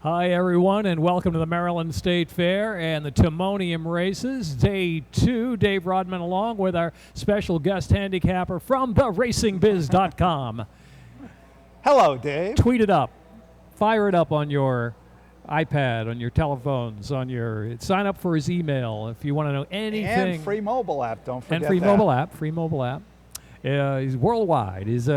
Hi, everyone, and welcome to the Maryland State Fair and the Timonium races. Day 2, Dave Rodman along with our special guest handicapper from theracingbiz.com. Hello, Dave. Tweet it up. Fire it up on your iPad, on your telephones, sign up for his email if you want to know anything. And free mobile app, don't forget And free that. mobile app. He's worldwide. He's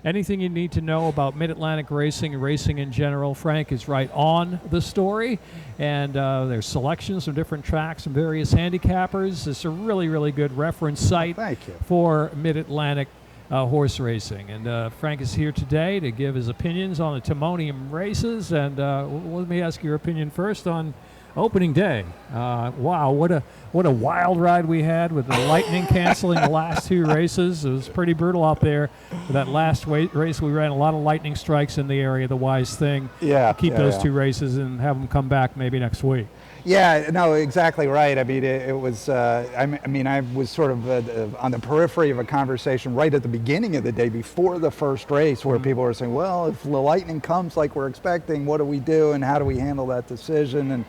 anything you need to know about Mid-Atlantic racing and racing in general. Frank is right on the story, and there's selections from different tracks and various handicappers. It's a really, really good reference site for Mid-Atlantic horse racing. And Frank is here today to give his opinions on the Timonium races. And let me ask your opinion first on opening day. Wow, what a wild ride we had with the lightning canceling the last two races. It was pretty brutal out there. For that last race, we ran a lot of lightning strikes in the area. The wise thing, keep those two races and have them come back maybe next week. Yeah, no, exactly right. I mean, it was. I was sort of on the periphery of a conversation right at the beginning of the day before the first race, where people were saying, "Well, if the lightning comes like we're expecting, what do we do, and how do we handle that decision?"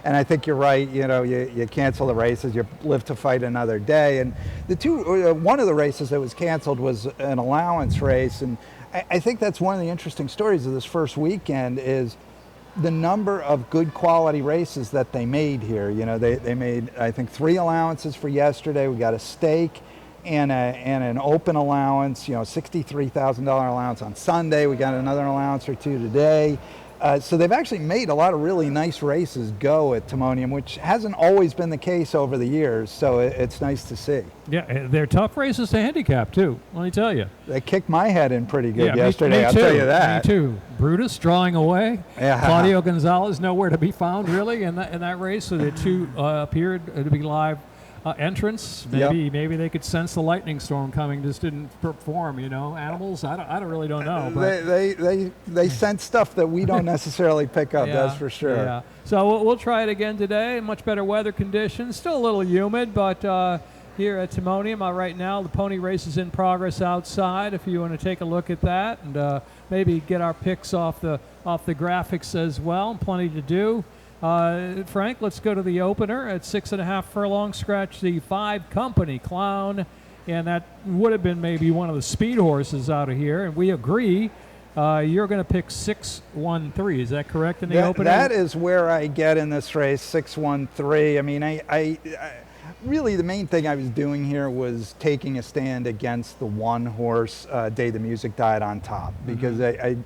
And I think you're right. You know, you cancel the races, you live to fight another day. And one of the races that was canceled was an allowance race, and I think that's one of the interesting stories of this first weekend is the number of good quality races that they made here. You know, they made, I think, 3 allowances for yesterday. We got a stake and an open allowance, $63,000 allowance on Sunday. We got another allowance or 2 today. So they've actually made a lot of really nice races go at Timonium, which hasn't always been the case over the years, so it's nice to see. Yeah, they're tough races to handicap, too, let me tell you. They kicked my head in pretty good yesterday, I'll tell you that. Me too. Brutus drawing away. Yeah. Claudio Gonzalez nowhere to be found, really, in that race. So the two appeared to be live entrants. Maybe they could sense the lightning storm coming, just didn't perform. Animals. I don't really don't know. But they sense stuff that we don't necessarily pick up. That's for sure. Yeah. So we'll try it again today. Much better weather conditions. Still a little humid, but here at Timonium right now, the pony race is in progress outside. If you want to take a look at that and maybe get our picks off the graphics as well. Plenty to do. Frank, let's go to the opener at 6.5 furlong. Scratch the 5 Company Clown, and that would have been maybe one of the speed horses out of here. And we agree. You're going to pick 6-1-3. Is that correct in the opener? That is where I get in this race, 6-1-3. I mean, I really the main thing I was doing here was taking a stand against the one horse, Day the Music Died on top, because the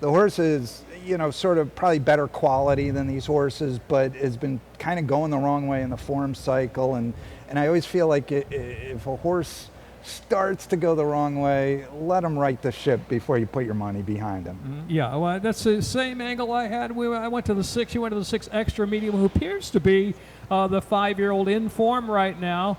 horse is, sort of probably better quality than these horses, but has been kind of going the wrong way in the form cycle. And I always feel like if a horse starts to go the wrong way, let him right the ship before you put your money behind him. Yeah, well, that's the same angle I had. I went to the 6. You went to the 6 Extra Medium, who appears to be the 5-year-old in form right now.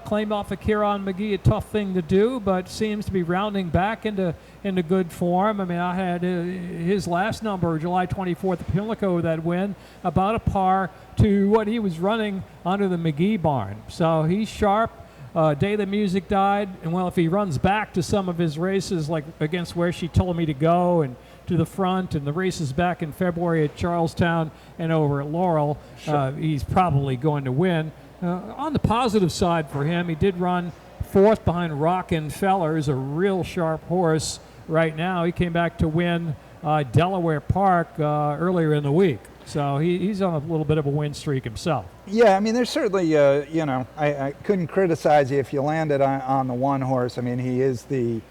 Claimed off of Kieran McGee, a tough thing to do, but seems to be rounding back into good form. I mean, I had his last number, July 24th, at Pimlico, that win, about a par to what he was running under the McGee barn. So he's sharp. Day the Music Died, and well, if he runs back to some of his races, like against where she told me to go and to the front, and the races back in February at Charlestown and over at Laurel, he's probably going to win. On the positive side for him, he did run 4th behind Rockenfeller, a real sharp horse right now. He came back to win Delaware Park earlier in the week. So he's on a little bit of a win streak himself. Yeah, I mean, there's certainly, I couldn't criticize you if you landed on the one horse. I mean, he's the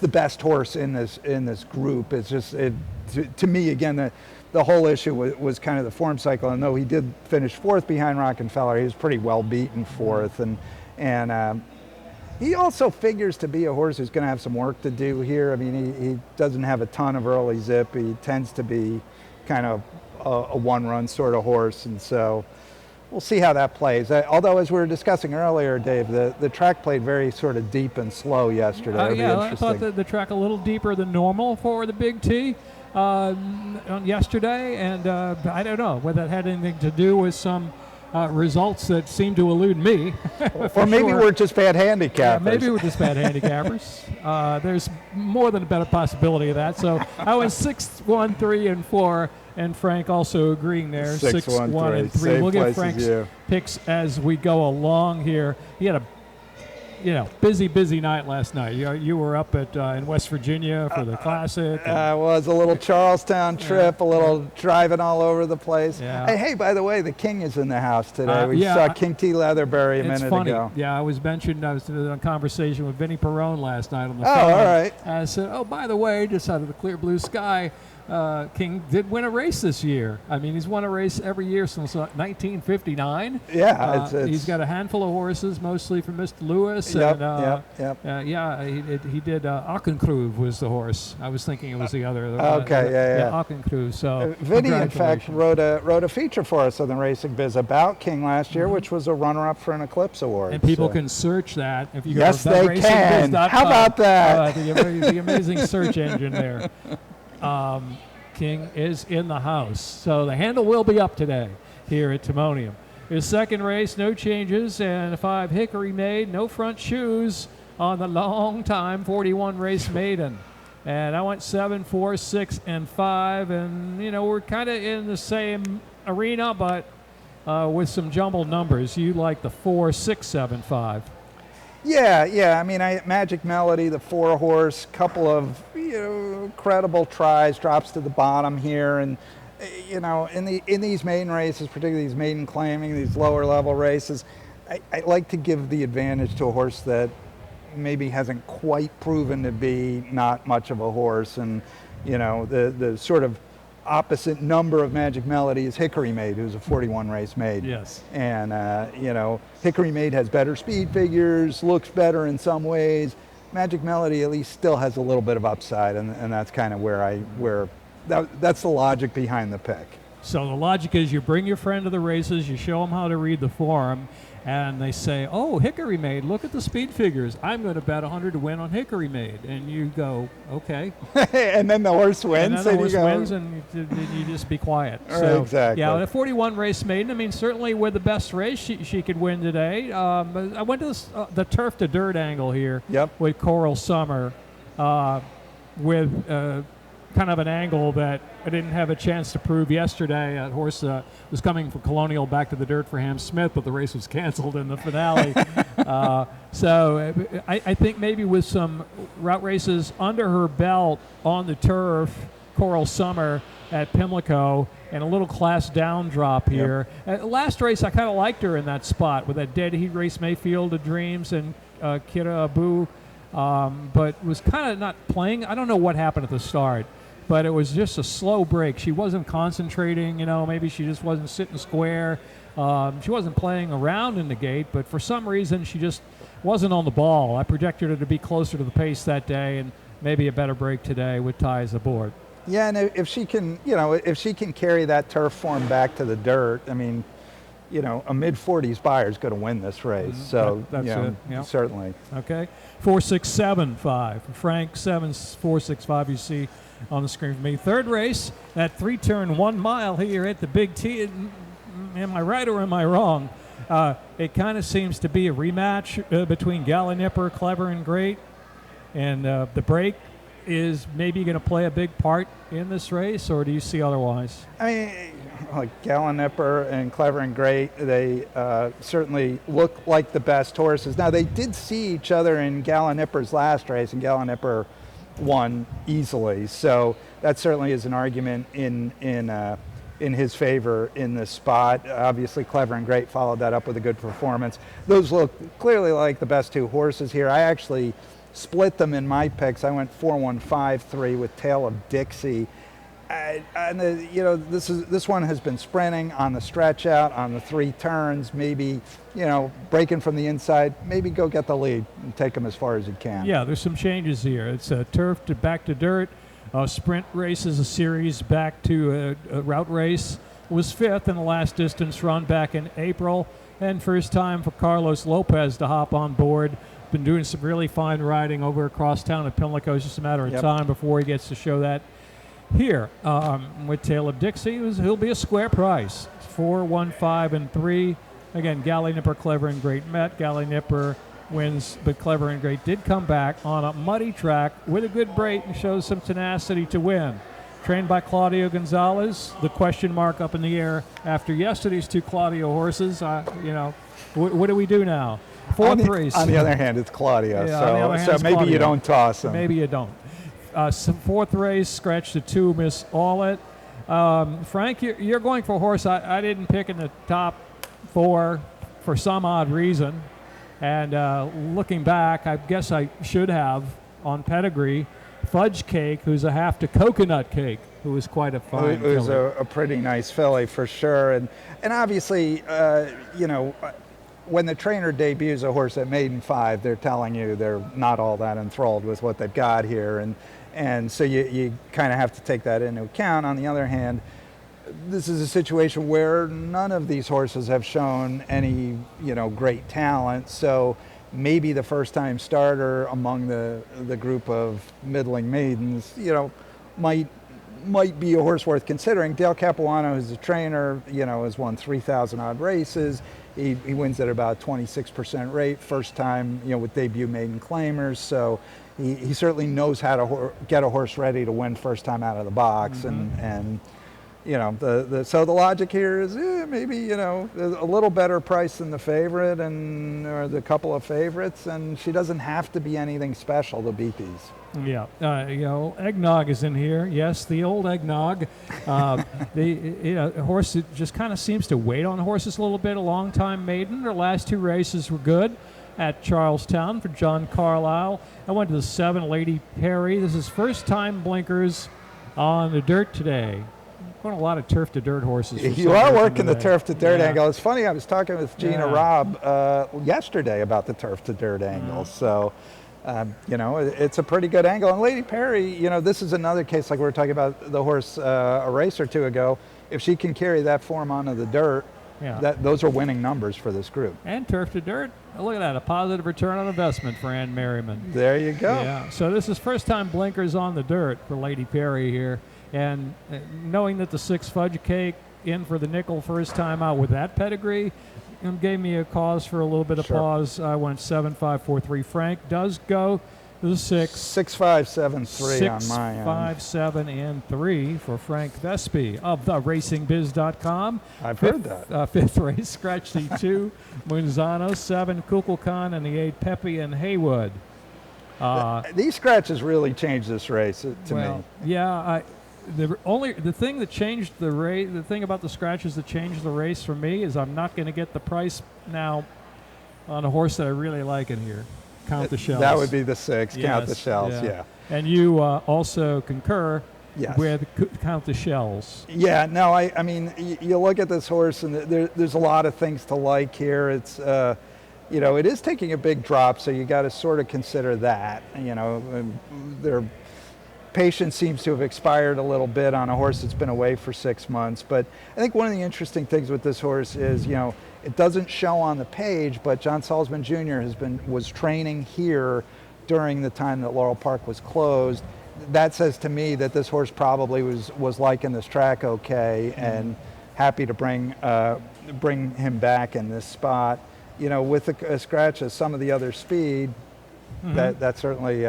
best horse in this group. It's just, to me, again, the whole issue was kind of the form cycle. And though he did finish 4th behind Rockenfeller, he was pretty well beaten 4th. And he also figures to be a horse who's going to have some work to do here. I mean, he doesn't have a ton of early zip. He tends to be kind of a one-run sort of horse. And so we'll see how that plays. Although, as we were discussing earlier, Dave, the track played very sort of deep and slow yesterday. I thought the track a little deeper than normal for the Big T on yesterday, and I don't know whether that had anything to do with some results that seem to elude me. Or maybe we're just bad handicappers. Yeah, maybe we're just bad handicappers. There's more than a better possibility of that. So I was 6, 1, 3, and 4 And Frank also agreeing there, 6-1, 6-1 and 3. Same We'll place get as Frank's you. picks as we go along here. He had a busy night last night. You were up at in West Virginia for the Classic. Was a little Charlestown trip, a little driving all over the place. Yeah. Hey, by the way, the King is in the house today. We yeah, saw King T. Leatherbury a It's minute funny. ago. Yeah, I was in a conversation with Vinny Perrone last night on the Oh, phone. all right. I said, oh, by the way, just out of the clear blue sky, King did win a race this year. I mean, he's won a race every year since 1959. Yeah, He's got a handful of horses, mostly from Mr. Lewis. Yep, and, yep. he did Auchencruve was the horse. I was thinking it was the other. Okay, yeah. Auchencruve. So Vinny, in fact, congratulations. wrote a feature for us on the Racing Biz about King last year, which was a runner-up for an Eclipse Award. And people so. can search that if you Yes, go to they can. thenracingbiz.com. How about that? The amazing search engine there. King is in the house. So the handle will be up today here at Timonium. His second race, no changes, and 5 Hickory Maid, no front shoes on the long time 41 race maiden. And I went 7, 4, 6, and 5, and we're kind of in the same arena, but with some jumbled numbers. You like the 4, 6, 7, 5. Yeah. I mean, Magic Melody, the 4-horse, couple of credible tries, drops to the bottom here, and in these maiden races, particularly these maiden claiming, these lower level races, I like to give the advantage to a horse that maybe hasn't quite proven to be not much of a horse, and the sort of opposite number of Magic Melody is Hickory Maid, who's a 41 race maid. Yes. And, Hickory Maid has better speed figures, looks better in some ways. Magic Melody at least still has a little bit of upside, and that's kind of that's the logic behind the pick. So the logic is you bring your friend to the races, you show them how to read the form, and they say, oh, Hickory Maid, look at the speed figures. I'm going to bet 100 to win on Hickory Maid. And you go, okay. And then the horse wins. And then the horse wins, and you just be quiet. So, exactly. Yeah, the 41 race maiden, I mean, certainly with the best race, she could win today. I went to the turf to dirt angle here with Coral Summer with kind of an angle that I didn't have a chance to prove yesterday. That horse was coming from Colonial back to the dirt for Ham Smith, but the race was canceled in the finale. So I think maybe with some route races under her belt on the turf, Coral Summer at Pimlico, and a little class down drop here. Last race, I kind of liked her in that spot with that dead heat race, Mayfield of Dreams and Kira Abu, but was kind of not playing. I don't know what happened at the start, but it was just a slow break. She wasn't concentrating, maybe she just wasn't sitting square. She wasn't playing around in the gate, but for some reason she just wasn't on the ball. I projected her to be closer to the pace that day and maybe a better break today with ties aboard. Yeah, and if she can, if she can carry that turf form back to the dirt, I mean, a mid-40s buyer is going to win this race. So, that's it. Yeah. Certainly. Okay. 4, 6, 7, 5. Frank 7, 4, 6, 5. You see on the screen for me. Third race, that 3-turn 1 mile here at the Big T. Am I right or am I wrong? It kind of seems to be a rematch between Gallinipper, Clever and Great, and the break is maybe going to play a big part in this race, or do you see otherwise? I mean, like Gallinipper and Clever and Great, they certainly look like the best horses. Now, they did see each other in Gallinipper's last race, and Gallinipper won easily. So that certainly is an argument in his favor in this spot. Obviously, Clever and Great followed that up with a good performance. Those look clearly like the best 2 horses here. I actually split them in my picks. I went 4-1-5-3 with Tale of Dixie. And this one has been sprinting on the stretch out, on the 3 turns, maybe, breaking from the inside, maybe go get the lead and take them as far as you can. Yeah, there's some changes here. It's a turf to back to dirt. Sprint race is a series back to a route race. Was 5th in the last distance run back in April. And first time for Carlos Lopez to hop on board. Been doing some really fine riding over across town at Pimlico. It's just a matter of time before he gets to show that here. With Tale of Dixie, he'll be a square price. 4, 1, 5, and 3. Again, Gallinipper, Clever and Great met. Gallinipper wins, but Clever and Great did come back on a muddy track with a good break and shows some tenacity to win. trained by Claudio Gonzalez. The question mark up in the air after yesterday's 2 Claudio horses. What do we do now? Fourth race. On the other hand, it's Claudio, Yeah, on the other hand, so it's maybe Claudio. you don't toss him. Maybe you don't. Fourth race, scratch the 2, Miss Allett. Frank, you're going for a horse I didn't pick in the top 4 for some odd reason. And looking back, I guess I should have on pedigree Fudge Cake, who's a half to Coconut Cake, who was quite a fine It was filly. a pretty nice filly for sure, and obviously, when the trainer debuts a horse at Maiden 5, they're telling you they're not all that enthralled with what they've got here, and so you kind of have to take that into account. On the other hand, this is a situation where none of these horses have shown any great talent, so maybe the first time starter among the group of middling maidens might be a horse worth considering. Dale Capuano, who's a trainer, has won 3,000 odd races. He wins at about 26% rate first time, with debut maiden claimers. So he certainly knows how to get a horse ready to win first time out of the box. And so the logic here is maybe a little better price than the favorite or the couple of favorites, and she doesn't have to be anything special to beat these. Yeah, eggnog is in here. Yes, the old eggnog. The horse that just kind of seems to wait on horses a little bit. A long time maiden. Her last 2 races were good at Charlestown for John Carlisle. I went to the 7 Lady Perry. This is first time blinkers on the dirt today. Going a lot of turf to dirt horses. for You some are reason working the today. turf to dirt Yeah. angle. It's funny, I was talking with Gina Yeah. Robb yesterday about the turf to dirt angle. So, it's a pretty good angle. And Lady Perry, this is another case like we were talking about the horse a race or 2 ago. If she can carry that form onto the dirt, Yeah. those are winning numbers for this group. And turf to dirt. Look at that, a positive return on investment for Ann Merriman. There you go. Yeah, so this is first time blinkers on the dirt for Lady Perry here. And knowing that the 6 Fudge Cake in for the nickel first time out with that pedigree gave me a cause for a little bit of Sure. pause. I went 7, 5, 4, 3. Frank does go to the 6. 6, 5, 7, 3 on 6, my end. 5, 7, and 3 for Frank Vespi of the RacingBiz.com. I've heard that. 5th race, Scratch the 2, Munzano, 7, Kukulkan, and the 8, Pepe and Haywood. These scratches really changed this race to me. Yeah, the thing that changed the race, the thing about the scratches that changed the race for me is I'm not going to get the price now on a horse that I really like in here. Count the Shells. That would be the 6. Count the Yes, Shells. yeah. Yeah. And you also concur Yes. with Count the Shells. Yeah, no, I mean, you look at this horse, and there's a lot of things to like here. It's, it is taking a big drop, so you got to sort of consider that. Their patience seems to have expired a little bit on a horse that's been away for 6 months. But I think one of the interesting things with this horse is, it doesn't show on the page, but John Salzman Jr. was training here during the time that Laurel Park was closed. That says to me that this horse probably was liking this track okay, and happy to bring him back in this spot. With a scratch of some of the other speed, that certainly,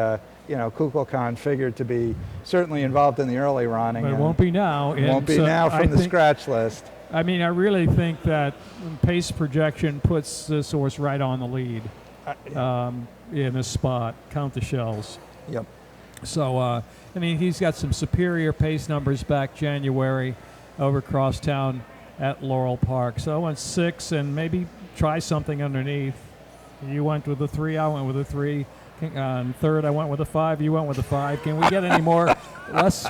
Kukulkan figured to be certainly involved in the early running. But it won't be now. It won't be now from the scratch list. I mean, I really think that pace projection puts this horse right on the lead in this spot. Count the Shells. Yep. So, he's got some superior pace numbers back January over Crosstown at Laurel Park. So I went 6 and maybe try something underneath. You went with a 3, I went with a 3. On 3rd, I went with a 5. You went with a 5. Can we get any more less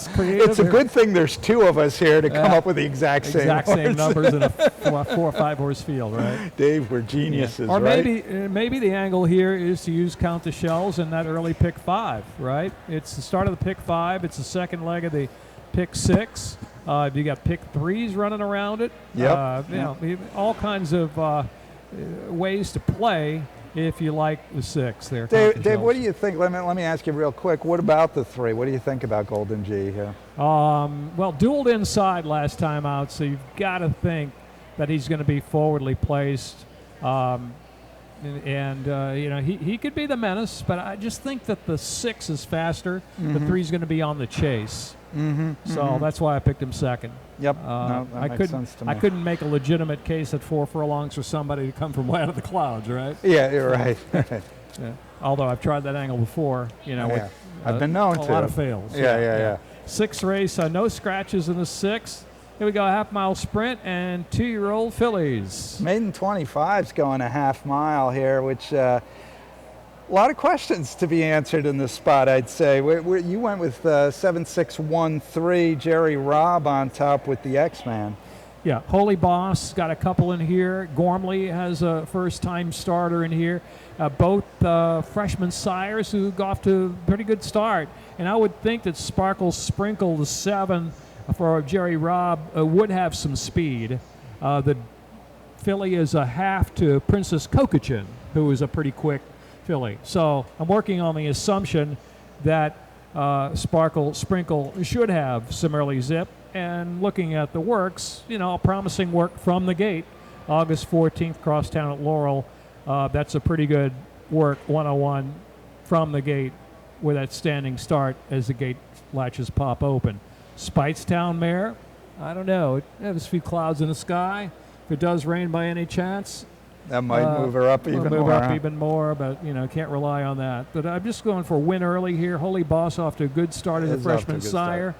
creative? It's a good thing there's 2 of us here to come up with the exact same horse. numbers in a 4 or 5 horse field, right? Dave, we're geniuses, Or right? maybe the angle here is to use Count the Shells in that early pick 5, right? It's the start of the pick 5. It's the second leg of the pick 6. You got pick 3s running around it. Yep. All kinds of ways to play if you like the 6 there. Dave, what do you think? Let me ask you real quick. What about the 3? What do you think about Golden G here? Well, dueled inside last time out, so you've got to think that he's going to be forwardly placed. he could be the menace, but I just think that the 6 is faster. The 3 is going to be on the chase. So that's why I picked him second. Yep. No, that makes sense to me. I couldn't make a legitimate case at 4 furlongs for somebody to come from way out of the clouds, right? Yeah, you're right. Yeah. Although I've tried that angle before, with I've been known a to. lot of fails. Yeah. 6th race, no scratches in the 6th. Here we go, a half-mile sprint and 2-year-old fillies. Maiden 25's going a half mile here, which a lot of questions to be answered in this spot, I'd say. You went with 7613, Jerry Robb on top with the X-Man. Yeah, Holy Boss got a couple in here. Gormley has a first-time starter in here. Both freshman sires who got off to a pretty good start. And I would think that Sparkle Sprinkle, the 7 for Jerry Robb, would have some speed. The filly is a half to Princess Kokachin, who is a pretty quick filly. So I'm working on the assumption that Sparkle Sprinkle should have some early zip. And looking at the works, a promising work from the gate. August 14th, Crosstown at Laurel. That's a pretty good work, 101 from the gate with that standing start as the gate latches pop open. Speightstown mare, I don't know. There's a few clouds in the sky. If it does rain by any chance, that might move her up even more. Even more, but can't rely on that. But I'm just going for a win early here. Holy Boss off to a good start as a freshman sire,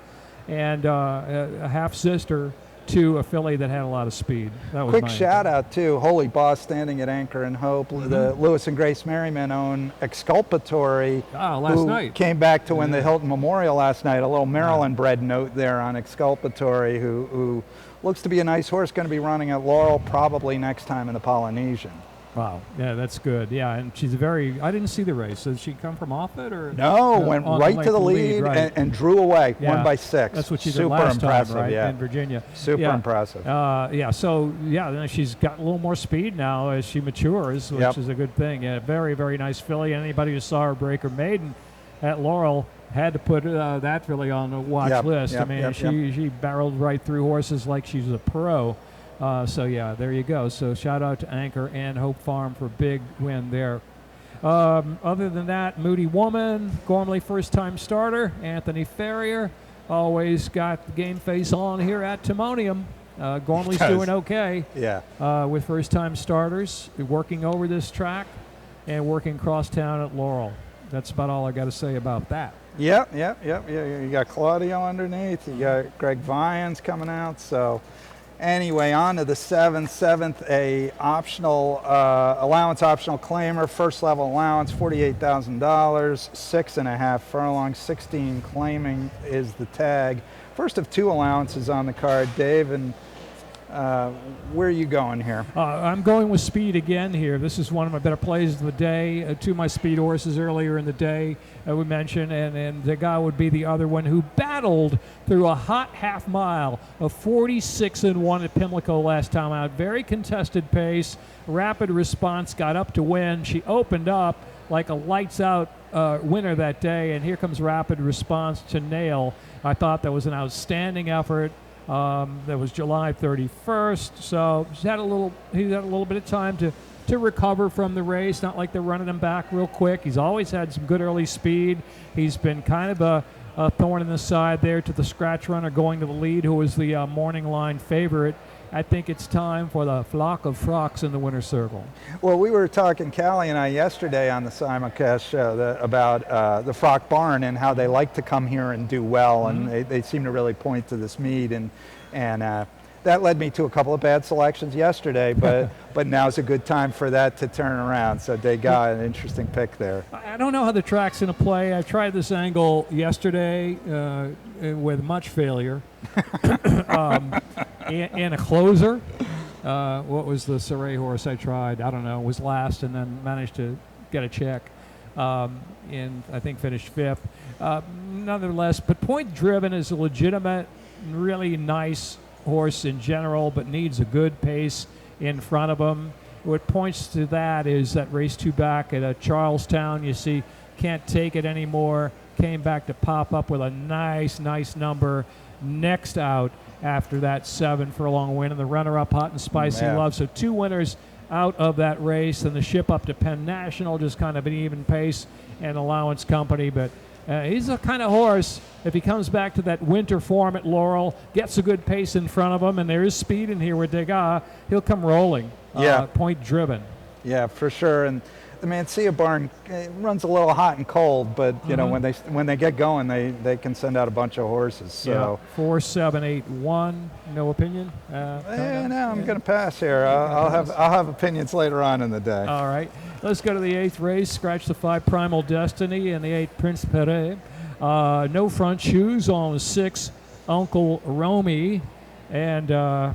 and a half sister to a filly that had a lot of speed. That was quick shout out to Holy Boss standing at Anchor and Hope. The Lewis and Grace Merriman own Exculpatory. Last night came back to win the Hilton Memorial last night. A little Maryland bred note there on Exculpatory, who looks to be a nice horse, going to be running at Laurel probably next time in the Polynesian. Wow. Yeah, that's good. Yeah, and she's I didn't see the race. Did she come from off it? Or no, went right to the lead right. and drew away, won by 6. That's what she did Super last impressive, time, right, yeah. in Virginia. Super impressive. Then she's got a little more speed now as she matures, which is a good thing. Yeah, very, very nice filly. Anybody who saw her break her maiden at Laurel had to put that filly on the watch list. She barreled right through horses like she's a pro. There you go. So shout out to Anchor and Hope Farm for a big win there. Other than that, Moody Woman, Gormley first-time starter. Anthony Ferrier always got the game face on here at Timonium. Gormley's doing okay with first-time starters, working over this track and working crosstown at Laurel. That's about all I got to say about that. Yep. You got Claudio underneath. You got Greg Vyans coming out. So anyway, on to the 7th, a optional allowance optional claimer, first level allowance, $48,000, 6.5 furlongs, 16 claiming is the tag. First of 2 allowances on the card, Dave, and where are you going here? I'm going with speed again here. This is one of my better plays of the day. 2 of my speed horses earlier in the day we mentioned, and the guy would be the other one who battled through a hot half mile of 46-1 at Pimlico last time out. Very contested pace, rapid response, got up to win. She opened up like a lights-out winner that day, and here comes rapid response to nail. I thought that was an outstanding effort. That was July 31st, so he had a little bit of time to recover from the race. Not like they're running him back real quick. He's always had some good early speed. He's been kind of a thorn in the side there to the scratch runner going to the lead, who was the morning line favorite. I think it's time for the flock of frocks in the winner's circle. Well, we were talking, Callie and I, yesterday on the Simulcast show about the Frock Barn and how they like to come here and do well, and they seem to really point to this meet, and that led me to a couple of bad selections yesterday, but now's a good time for that to turn around. So they got an interesting pick there. I don't know how the track's going to play. I tried this angle yesterday with much failure. And a closer. What was the Saray horse I tried? I don't know. Was last and then managed to get a check. And I think finished 5th. Nonetheless, but Point Driven is a legitimate, really nice horse in general, but needs a good pace in front of him. What points to that is that race 2 back at Charlestown. You see, can't take it anymore. Came back to pop up with a nice number next out after that 7 furlong win, and the runner-up Hot and Spicy Love. So 2 winners out of that race, and the ship up to Penn National, just kind of an even pace and allowance company. But he's a kind of horse, if he comes back to that winter form at Laurel, gets a good pace in front of him, and there is speed in here with Degas, he'll come rolling, point driven. Yeah, for sure. And the Mancia barn runs a little hot and cold, but you know, when they get going, they can send out a bunch of horses. So 4, 7, 8, 1. No opinion. No, I'm going to pass here. I'll have opinions later on in the day. All right, let's go to the 8th race. Scratch the 5 Primal Destiny and the 8 Prince Pere. No front shoes on 6 Uncle Romy, and I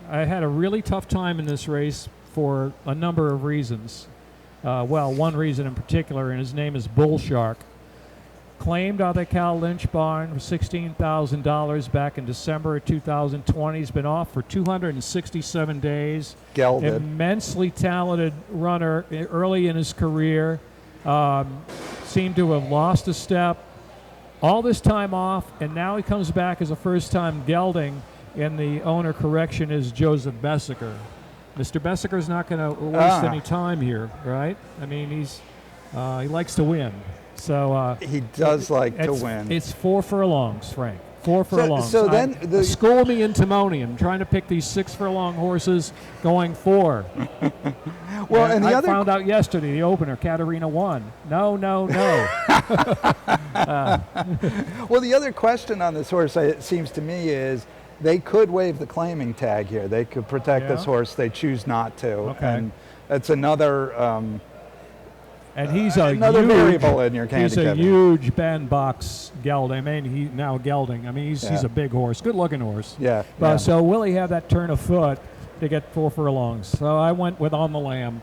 had a really tough time in this race for a number of reasons. One reason in particular, and his name is Bull Shark. Claimed out of the Cal Lynch barn for $16,000 back in December of 2020. He's been off for 267 days. Gelded. Immensely talented runner early in his career. Seemed to have lost a step. All this time off, and now he comes back as a first-time gelding, and the owner correction is Joseph Bessiker. Mr. Bessiker's not going to waste any time here, right? I mean, he likes to win. So he does like to win. It's 4 furlongs, Frank. 4 furlongs. So then school me in Timonium, trying to pick these 6 furlong horses going 4. Well, and I found out yesterday, the opener, Katerina won. No. Well, the other question on this horse, it seems to me, is they could waive the claiming tag here. They could protect this horse. They choose not to. Okay. And it's another and he's another variable in your He's a handicapping. huge bandbox gelding. I mean, he's now gelding. I mean, he's a big horse, good-looking horse. Yeah. So will he have that turn of foot to get 4 furlongs? So I went with On the Lamb.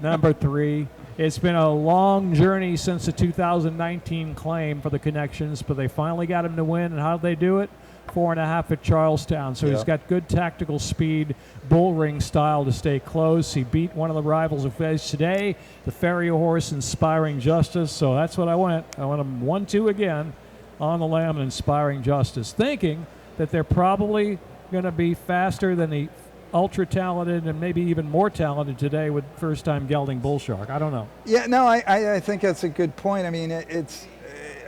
Number 3. It's been a long journey since the 2019 claim for the Connections, but they finally got him to win. And how did they do it? 4.5 at Charlestown. So he's got good tactical speed, bull ring style to stay close. He beat one of the rivals of Fez today, the Farrier horse, Inspiring Justice. So that's what I went. I went him 1-2 again, On the Lamb and Inspiring Justice, thinking that they're probably going to be faster than the ultra talented and maybe even more talented today with first-time gelding Bull Shark. I don't know. Yeah, no, I think that's a good point. I mean,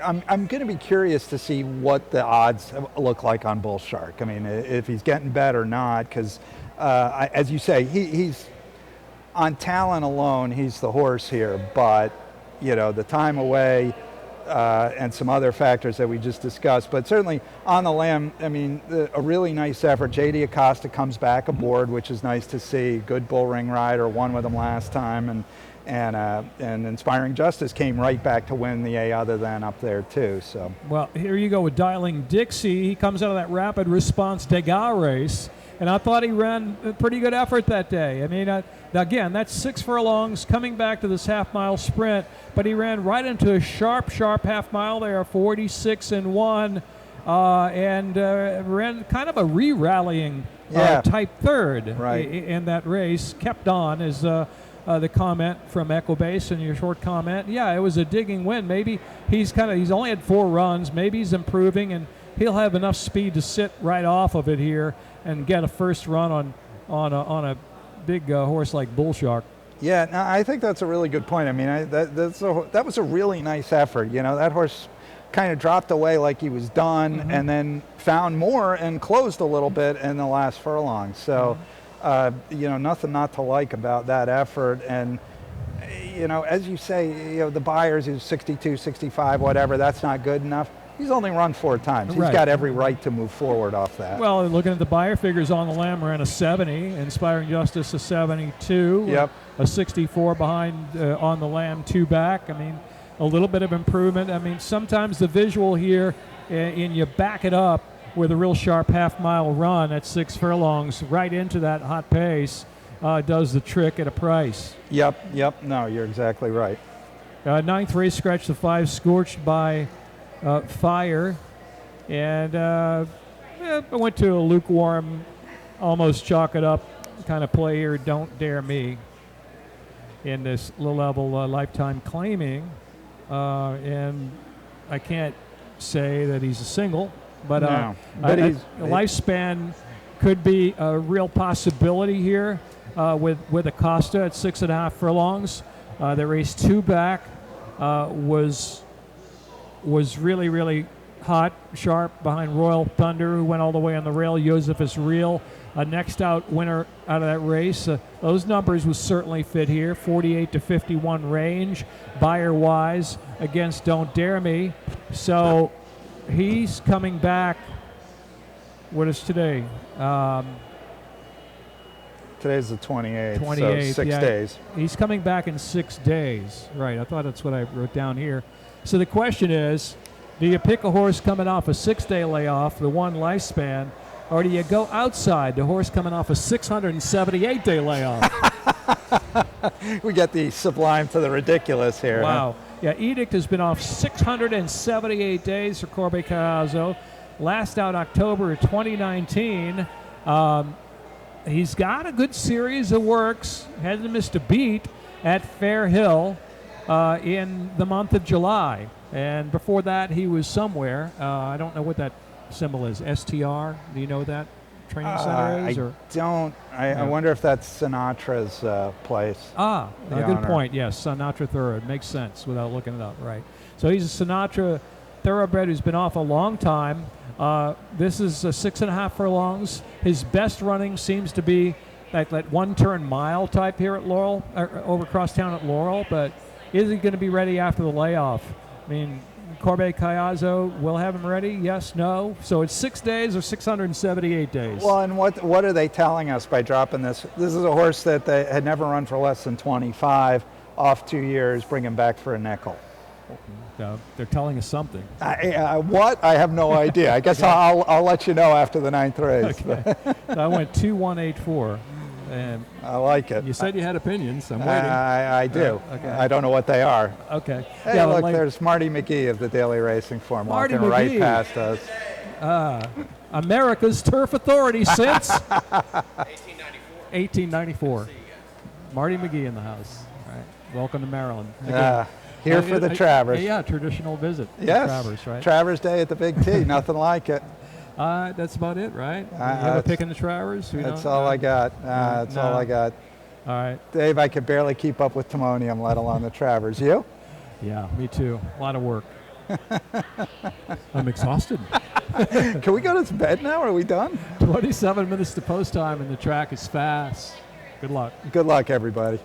I'm going to be curious to see what the odds look like on Bull Shark. I mean, if he's getting bet or not, because as you say, he's on talent alone, he's the horse here. But you know, the time away and some other factors that we just discussed. But certainly On the Lamb, I mean, a really nice effort. J.D. Acosta comes back aboard, which is nice to see. Good bull ring rider, won with him last time, and Inspiring Justice came right back to win the A other than up there too. So well, here you go with Dialing Dixie. He comes out of that rapid response Degas race, and I thought he ran a pretty good effort that day. I mean, again, that's 6 furlongs coming back to this half-mile sprint, but he ran right into a sharp half mile there, 46-1, and ran kind of a re-rallying type third in that race. Kept on as the comment from Equibase in your short comment. Yeah, it was a digging win. Maybe he's only had 4 runs. Maybe he's improving, and he'll have enough speed to sit right off of it here and get a first run on a big horse like Bull Shark. Yeah, no, I think that's a really good point. I mean, that was a really nice effort. You know, that horse kind of dropped away like he was done, and then found more and closed a little bit in the last furlong. So. You know, nothing not to like about that effort. And, you know, as you say, you know, the Buyers is 62, 65, whatever, that's not good enough. He's only run 4 times. He's got every right to move forward off that. Well, looking at the Buyer figures, On the Lamb ran a 70, Inspiring Justice a 72, a 64 behind On the Lamb, 2 back. I mean, a little bit of improvement. I mean, sometimes the visual here, and you back it up with a real sharp half-mile run at 6 furlongs right into that hot pace, does the trick at a price. Yep. No, you're exactly right. 9th race, Scratch the 5, Scorched by Fire. And I went to a lukewarm, almost chalk it up kind of play here, Don't Dare Me, in this low-level lifetime claiming. And I can't say that he's a single. But, no, but lifespan could be a real possibility here with Acosta at 6.5 furlongs. The race 2 back was really, really hot, sharp behind Royal Thunder, who went all the way on the rail. Josephus Real, next out winner out of that race. Those numbers would certainly fit here. 48 to 51 range, Buyer Wise against Don't Dare Me. So he's coming back. What is today? Today's the 28th, 28th, so 6 days. He's coming back in 6 days. Right, I thought that's what I wrote down here. So the question is, do you pick a horse coming off a 6-day layoff, the one lifespan, or do you go outside the horse coming off a 678-day layoff? We get the sublime to the ridiculous here. Wow. Yeah, Edict has been off 678 days for Corbe Carrazzo. Last out October 2019. He's got a good series of works. Hasn't missed a beat at Fair Hill in the month of July. And before that, he was somewhere. I don't know what that symbol is. STR? Do you know what that training center is? I don't. I wonder if that's Sinatra's place. A good honor. point. Yes, Sinatra Thoroughbred. Makes sense without looking it up. Right. So he's a Sinatra Thoroughbred who's been off a long time. This is 6.5 furlongs. His best running seems to be like that one-turn mile type here at Laurel, over crosstown at Laurel. But is he going to be ready after the layoff? I mean, Corbe Carrazzo will have him ready? Yes, no. So it's 6 days or 678 days. Well, and what are they telling us by dropping this? This is a horse that they had never run for less than 25, off 2 years, bring him back for a nickel. They're telling us something. What? I have no idea. I guess I'll let you know after the 9th race. Okay. So I went 2-1-8-4. And I like it. you said you had opinions. I'm waiting. I do. Okay. I don't know what they are. Okay. Hey, yeah, look, like, there's Marty McGee of the Daily Racing Form Marty walking right McGee. past us. America's turf authority since 1894. Marty McGee in the house. All right. Welcome to Maryland. Here for the Travers. Yeah, traditional visit. to Yes. Travers, right? Travers Day at the Big T. Nothing like it. That's about it, right? You have a pick in the Travers? That's all I got. That's all I got. All right. Dave, I could barely keep up with Timonium, let alone the Travers. You? Yeah, me too. A lot of work. I'm exhausted. Can we go to bed now? Are we done? 27 minutes to post time, and the track is fast. Good luck. Good luck, everybody.